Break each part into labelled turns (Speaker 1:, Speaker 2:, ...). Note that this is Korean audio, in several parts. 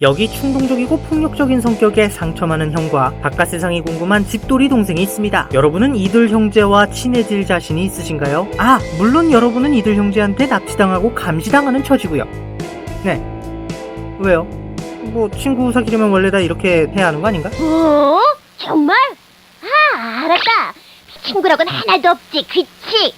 Speaker 1: 여기 충동적이고 폭력적인 성격의 상처 많은 형과 바깥 세상이 궁금한 집돌이 동생이 있습니다. 여러분은 이들 형제와 친해질 자신이 있으신가요? 물론 여러분은 이들 형제한테 납치당하고 감시당하는 처지고요. 네. 왜요? 뭐 친구 사귀려면 원래 다 이렇게 해야 하는 거 아닌가?
Speaker 2: 정말? 알았다. 친구라고는 하나도 없지, 그치?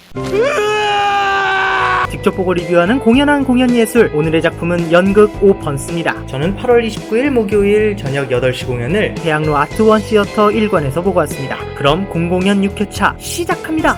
Speaker 1: 직접 보고 리뷰하는 공연한 공연예술, 오늘의 작품은 연극 오펀스입니다. 저는 8월 29일 목요일 저녁 8시 공연을 대학로 아트원 시어터 1관에서 보고 왔습니다. 그럼 공공연 6회차 시작합니다.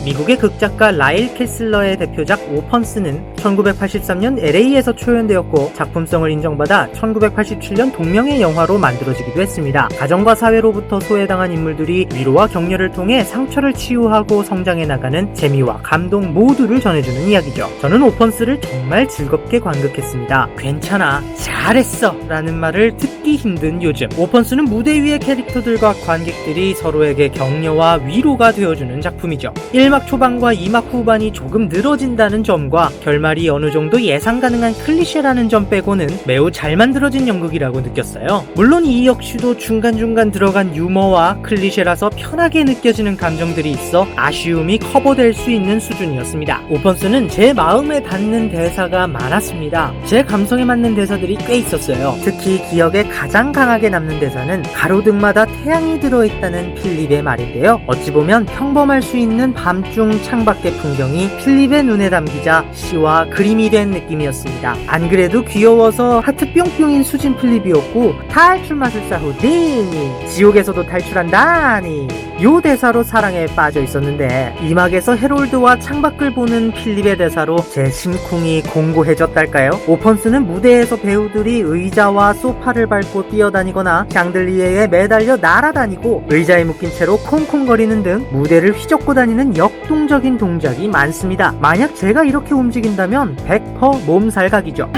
Speaker 1: 미국의 극작가 라일 캐슬러의 대표작 오펀스는 1983년 LA에서 초연되었고 작품성을 인정받아 1987년 동명의 영화로 만들어지기도 했습니다. 가정과 사회로부터 소외당한 인물들이 위로와 격려를 통해 상처를 치유하고 성장해 나가는 재미와 감동 모두를 전해주는 이야기죠. 저는 오펀스를 정말 즐겁게 관극했습니다. 괜찮아, 잘했어 라는 말을 듣기 힘든 요즘, 오펀스는 무대 위의 캐릭터들과 관객들이 서로에게 격려와 위로가 되어주는 작품이죠. 1막 초반과 2막 후반이 조금 늘어진다는 점과 결말이 어느 정도 예상 가능한 클리셰라는 점 빼고는 매우 잘 만들어진 연극이라고 느꼈어요. 물론 이 역시도 중간중간 들어간 유머와 클리셰라서 편하게 느껴지는 감정들이 있어 아쉬움이 커버될 수 있는 수준이었습니다. 오펀스는 제 마음에 닿는 대사가 많았습니다. 제 감성에 맞는 대사들이 꽤 있었어요. 특히 기억에 가장 강하게 남는 대사는 가로등마다 태양이 들어있다는 필립의 말인데요. 어찌 보면 평범할 수 있는 밤중 창밖의 풍경이 필립의 눈에 담기자 시와 그림이 된 느낌이었습니다. 안 그래도 귀여워서 하트 뿅뿅인 수진 필립이었고 탈출 마술사 후디니, 지옥에서도 탈출한다니, 요 대사로 사랑에 빠져 있었는데 이막에서 헤롤드와 창밖을 보는 필립의 대사로 제 심쿵이 공고해졌달까요? 오펀스는 무대에서 배우들이 의자와 소파를 밟고 뛰어다니거나 샹들리에에 매달려 날아다니고 의자에 묶인 채로 콩콩거리는 등 무대를 휘젓고 다니는 역동적인 동작이 많습니다. 만약 제가 이렇게 움직인다면 100% 몸살각이죠.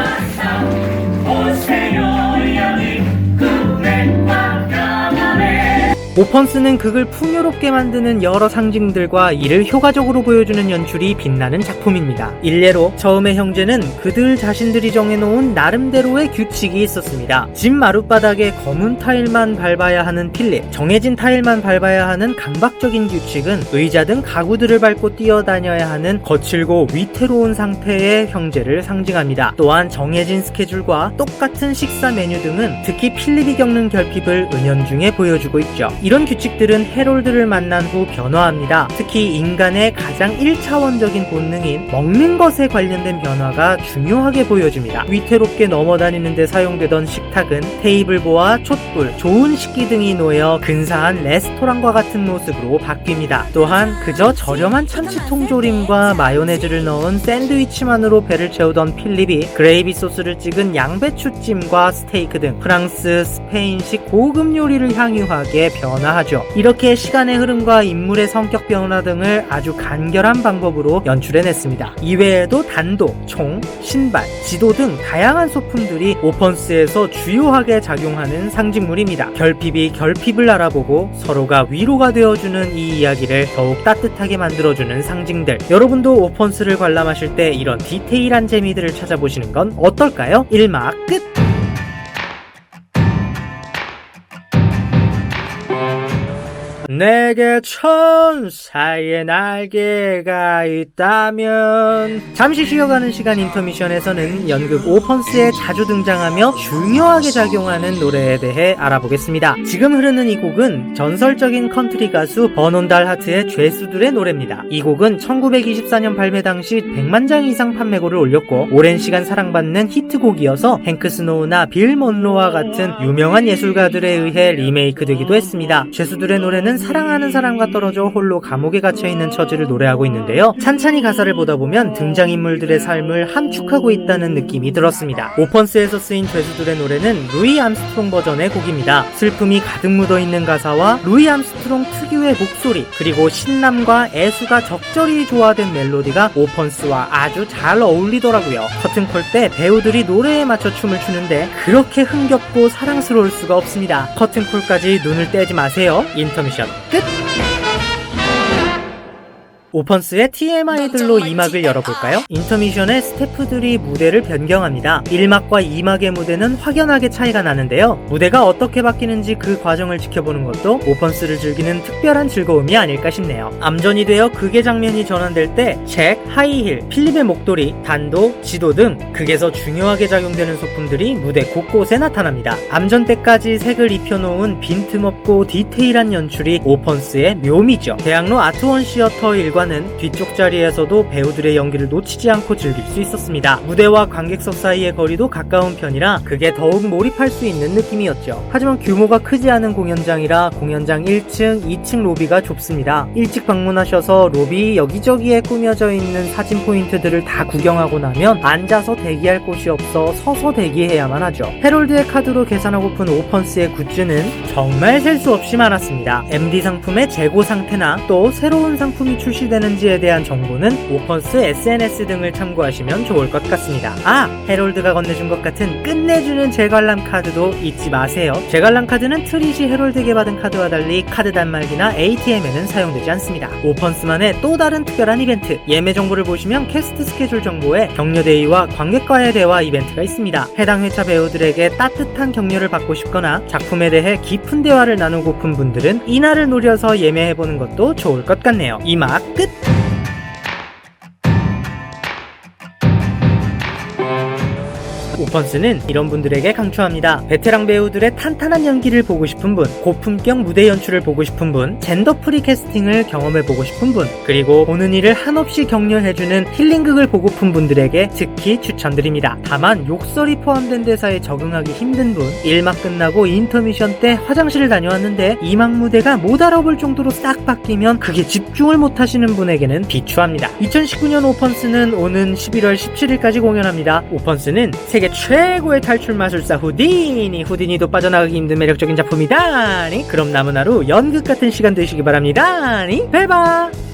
Speaker 1: 오펀스는 극을 풍요롭게 만드는 여러 상징들과 이를 효과적으로 보여주는 연출이 빛나는 작품입니다. 일례로 처음의 형제는 그들 자신들이 정해놓은 나름대로의 규칙이 있었습니다. 집 마룻바닥에 검은 타일만 밟아야 하는 필립, 정해진 타일만 밟아야 하는 강박적인 규칙은 의자 등 가구들을 밟고 뛰어다녀야 하는 거칠고 위태로운 상태의 형제를 상징합니다. 또한 정해진 스케줄과 똑같은 식사 메뉴 등은 특히 필립이 겪는 결핍을 은연중에 보여주고 있죠. 이런 규칙들은 헤롤드를 만난 후 변화합니다. 특히 인간의 가장 1차원적인 본능인 먹는 것에 관련된 변화가 중요하게 보여집니다. 위태롭게 넘어다니는 데 사용되던 식탁은 테이블보와 촛불, 좋은 식기 등이 놓여 근사한 레스토랑과 같은 모습으로 바뀝니다. 또한 그저 저렴한 참치통조림과 마요네즈를 넣은 샌드위치만으로 배를 채우던 필립이 그레이비 소스를 찍은 양배추찜과 스테이크 등 프랑스, 스페인식 고급 요리를 향유하게 변화하죠. 이렇게 시간의 흐름과 인물의 성격 변화 등을 아주 간결한 방법으로 연출해냈습니다. 이외에도 단도, 총, 신발, 지도 등 다양한 소품들이 오펀스에서 주요하게 작용하는 상징물입니다. 결핍이 결핍을 알아보고 서로가 위로가 되어주는 이 이야기를 더욱 따뜻하게 만들어주는 상징들. 여러분도 오펀스를 관람하실 때 이런 디테일한 재미들을 찾아보시는 건 어떨까요? 1막 끝! 내게 천사의 날개가 있다면. 잠시 쉬어가는 시간 인터미션에서는 연극 오펀스에 자주 등장하며 중요하게 작용하는 노래에 대해 알아보겠습니다. 지금 흐르는 이 곡은 전설적인 컨트리 가수 버논달 하트의 죄수들의 노래입니다. 이 곡은 1924년 발매 당시 100만 장 이상 판매고를 올렸고 오랜 시간 사랑받는 히트곡이어서 행크 스노우나 빌 먼로와 같은 유명한 예술가들에 의해 리메이크되기도 했습니다. 죄수들의 노래는 사랑하는 사람과 떨어져 홀로 감옥에 갇혀있는 처지를 노래하고 있는데요. 찬찬히 가사를 보다 보면 등장인물들의 삶을 함축하고 있다는 느낌이 들었습니다. 오펀스에서 쓰인 죄수들의 노래는 루이 암스트롱 버전의 곡입니다. 슬픔이 가득 묻어있는 가사와 루이 암스트롱 특유의 목소리, 그리고 신남과 애수가 적절히 조화된 멜로디가 오펀스와 아주 잘 어울리더라고요. 커튼콜 때 배우들이 노래에 맞춰 춤을 추는데 그렇게 흥겹고 사랑스러울 수가 없습니다. 커튼콜까지 눈을 떼지 마세요. 인터미션 끝! 오펀스의 TMI들로 2막을 열어볼까요? 인터미션에 스태프들이 무대를 변경합니다. 1막과 2막의 무대는 확연하게 차이가 나는데요. 무대가 어떻게 바뀌는지 그 과정을 지켜보는 것도 오펀스를 즐기는 특별한 즐거움이 아닐까 싶네요. 암전이 되어 극의 장면이 전환될 때 잭, 하이힐, 필립의 목도리, 단도, 지도 등 극에서 중요하게 작용되는 소품들이 무대 곳곳에 나타납니다. 암전 때까지 색을 입혀놓은 빈틈없고 디테일한 연출이 오펀스의 묘미죠. 대학로 아트원 시어터 일관은 뒤쪽 자리에서도 배우들의 연기를 놓치지 않고 즐길 수 있었습니다. 무대와 관객석 사이의 거리도 가까운 편이라 그게 더욱 몰입할 수 있는 느낌이었죠. 하지만 규모가 크지 않은 공연장이라 공연장 1층, 2층 로비가 좁습니다. 일찍 방문하셔서 로비 여기저기에 꾸며져 있는 사진 포인트들을 다 구경하고 나면 앉아서 대기할 곳이 없어 서서 대기해야만 하죠. 헤롤드의 카드로 계산하고픈 오펀스의 굿즈는 정말 셀 수 없이 많았습니다. MD 상품의 재고 상태나 또 새로운 상품이 출시되는지에 대한 정보는 오펀스 SNS 등을 참고하시면 좋을 것 같습니다. 헤롤드가 건네준 것 같은 끝내주는 재관람 카드도 잊지 마세요. 재관람 카드는 트릿이 헤롤드에게 받은 카드와 달리 카드 단말기나 ATM에는 사용되지 않습니다. 오펀스만의 또 다른 특별한 이벤트, 예매 정보를 보시면 캐스트 스케줄 정보에 격려데이와 관객과의 대화 이벤트가 있습니다. 해당 회차 배우들에게 따뜻한 격려를 받고 싶거나 작품에 대해 깊은 대화를 나누고픈 분들은 이날을 노려서 예매해보는 것도 좋을 것 같네요. 이막 끝! 오펀스는 이런 분들에게 강추합니다. 베테랑 배우들의 탄탄한 연기를 보고 싶은 분, 고품격 무대 연출을 보고 싶은 분, 젠더 프리 캐스팅을 경험해보고 싶은 분, 그리고 보는 이를 한없이 격려해주는 힐링극을 보고픈 분들에게 특히 추천드립니다. 다만 욕설이 포함된 대사에 적응하기 힘든 분, 1막 끝나고 인터미션 때 화장실을 다녀왔는데 2막 무대가 못 알아볼 정도로 싹 바뀌면 그게 집중을 못하시는 분에게는 비추합니다. 2019년 오펀스는 오는 11월 17일까지 공연합니다. 오펀스는 세계 최고의 탈출 마술사 후디니도 빠져나가기 힘든 매력적인 작품이다. 그럼 남은 하루 연극 같은 시간 되시기 바랍니다. 배바.